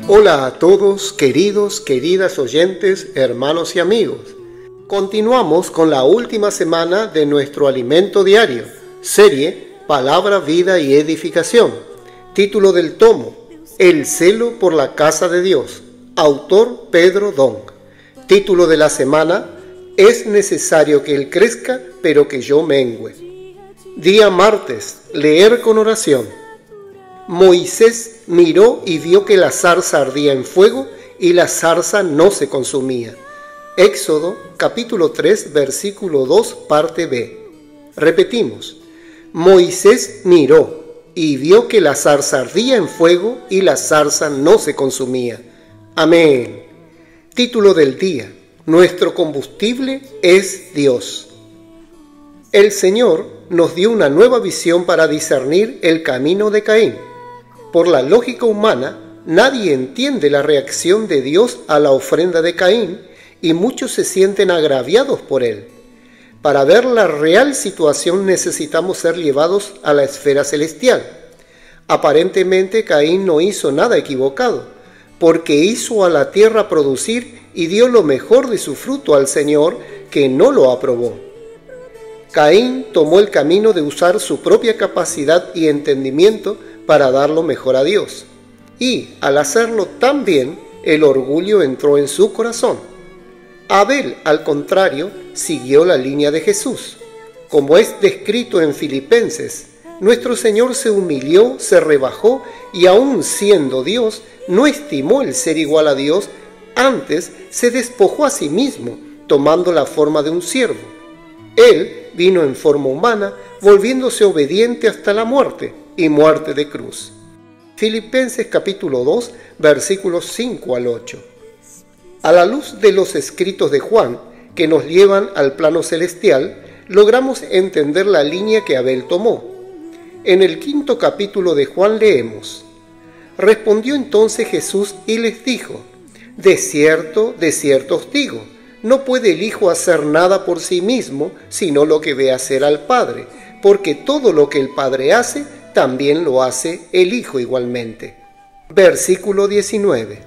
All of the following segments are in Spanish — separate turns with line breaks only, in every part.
Hola a todos, queridas oyentes, hermanos y amigos. Continuamos con la última semana de nuestro alimento diario, serie Palabra, Vida y Edificación. Título del tomo: El celo por la casa de Dios. Autor Pedro Dong. Título de la semana: Es necesario que Él crezca, pero que yo mengüe. Día martes. Leer con oración. Moisés miró y vio que la zarza ardía en fuego y la zarza no se consumía. Éxodo capítulo 3 versículo 2 parte B. Repetimos. Moisés miró y vio que la zarza ardía en fuego y la zarza no se consumía. Amén. Título del día: Nuestro combustible es Dios. El Señor nos dio una nueva visión para discernir el camino de Caín. Por la lógica humana, nadie entiende la reacción de Dios a la ofrenda de Caín y muchos se sienten agraviados por él. Para ver la real situación necesitamos ser llevados a la esfera celestial. Aparentemente Caín no hizo nada equivocado, porque hizo a la tierra producir y dio lo mejor de su fruto al Señor, que no lo aprobó. Caín tomó el camino de usar su propia capacidad y entendimiento para dar lo mejor a Dios. Y al hacerlo tan bien, el orgullo entró en su corazón. Abel, al contrario, siguió la línea de Jesús. Como es descrito en Filipenses, nuestro Señor se humilló, se rebajó y aun siendo Dios, no estimó el ser igual a Dios, antes se despojó a sí mismo, tomando la forma de un siervo. Él vino en forma humana, volviéndose obediente hasta la muerte y muerte de cruz. Filipenses capítulo 2, versículos 5 al 8. A la luz de los escritos de Juan, que nos llevan al plano celestial, logramos entender la línea que Abel tomó. En el 5º capítulo de Juan leemos: Respondió entonces Jesús y les dijo: de cierto os digo, no puede el Hijo hacer nada por sí mismo, sino lo que ve hacer al Padre, porque todo lo que el Padre hace, también lo hace el Hijo igualmente. Versículo 19.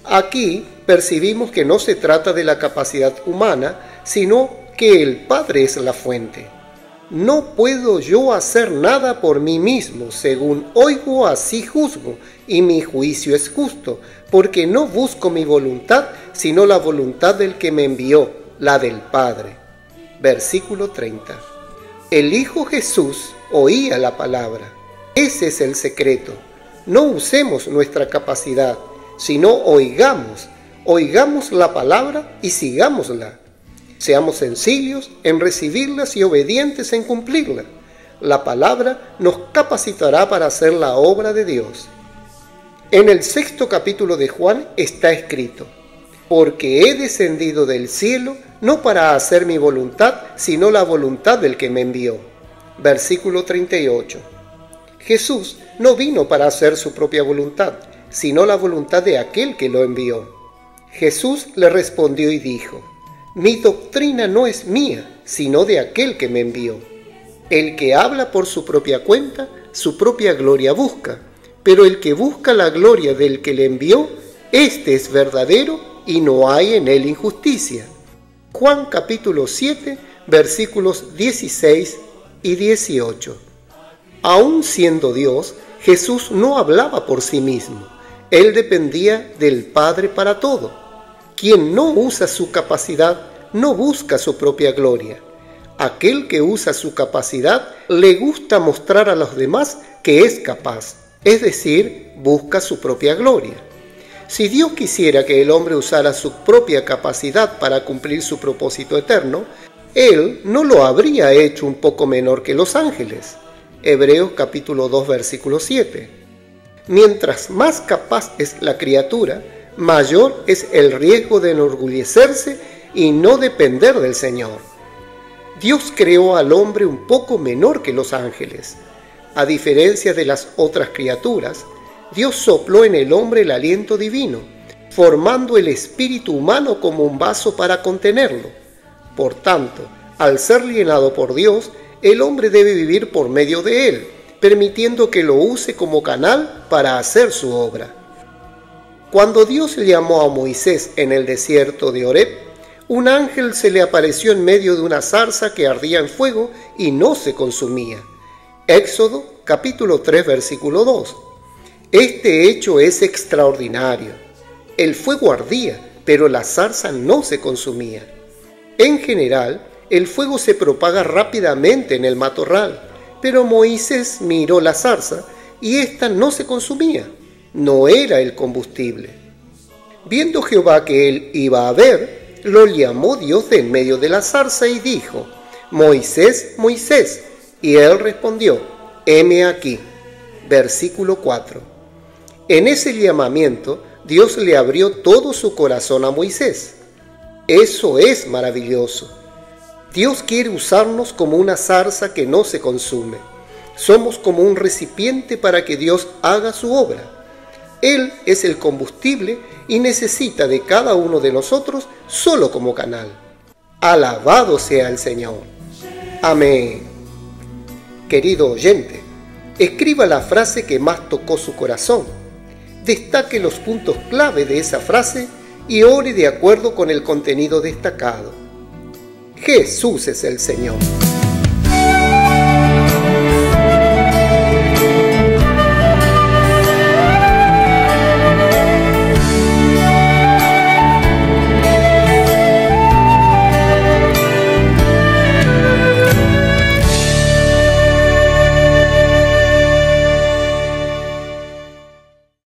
Aquí percibimos que no se trata de la capacidad humana, sino que el Padre es la fuente. No puedo yo hacer nada por mí mismo, según oigo así juzgo, y mi juicio es justo, porque no busco mi voluntad, sino la voluntad del que me envió, la del Padre. Versículo 30. El Hijo Jesús oía la palabra. Ese es el secreto. No usemos nuestra capacidad, sino oigamos la palabra y sigámosla. Seamos sencillos en recibirlas y obedientes en cumplirla. La palabra nos capacitará para hacer la obra de Dios. En el 6º capítulo de Juan está escrito: porque he descendido del cielo no para hacer mi voluntad, sino la voluntad del que me envió. Versículo 38. Jesús no vino para hacer su propia voluntad, sino la voluntad de aquel que lo envió. Jesús le respondió y dijo: mi doctrina no es mía, sino de aquel que me envió. El que habla por su propia cuenta, su propia gloria busca, pero el que busca la gloria del que le envió, éste es verdadero y no hay en él injusticia. Juan capítulo 7, versículos 16 y 18. Aun siendo Dios, Jesús no hablaba por sí mismo. Él dependía del Padre para todo. Quien no usa su capacidad no busca su propia gloria. Aquel que usa su capacidad le gusta mostrar a los demás que es capaz, es decir, busca su propia gloria. Si Dios quisiera que el hombre usara su propia capacidad para cumplir su propósito eterno, Él no lo habría hecho un poco menor que los ángeles. Hebreos capítulo 2, versículo 7. Mientras más capaz es la criatura, mayor es el riesgo de enorgullecerse y no depender del Señor. Dios creó al hombre un poco menor que los ángeles. A diferencia de las otras criaturas, Dios sopló en el hombre el aliento divino, formando el espíritu humano como un vaso para contenerlo. Por tanto, al ser llenado por Dios, el hombre debe vivir por medio de él, permitiendo que lo use como canal para hacer su obra. Cuando Dios llamó a Moisés en el desierto de Horeb, un ángel se le apareció en medio de una zarza que ardía en fuego y no se consumía. Éxodo capítulo 3 versículo 2. Este hecho es extraordinario. El fuego ardía, pero la zarza no se consumía. En general, el fuego se propaga rápidamente en el matorral, pero Moisés miró la zarza y ésta no se consumía. No era el combustible. Viendo Jehová que él iba a ver, lo llamó Dios de en medio de la zarza y dijo: Moisés, Moisés. Y él respondió: heme aquí. Versículo 4. En ese llamamiento, Dios le abrió todo su corazón a Moisés. Eso es maravilloso. Dios quiere usarnos como una zarza que no se consume. Somos como un recipiente para que Dios haga su obra. Él es el combustible y necesita de cada uno de nosotros solo como canal. Alabado sea el Señor. Amén. Querido oyente, escriba la frase que más tocó su corazón. Destaque los puntos clave de esa frase y ore de acuerdo con el contenido destacado. Jesús es el Señor.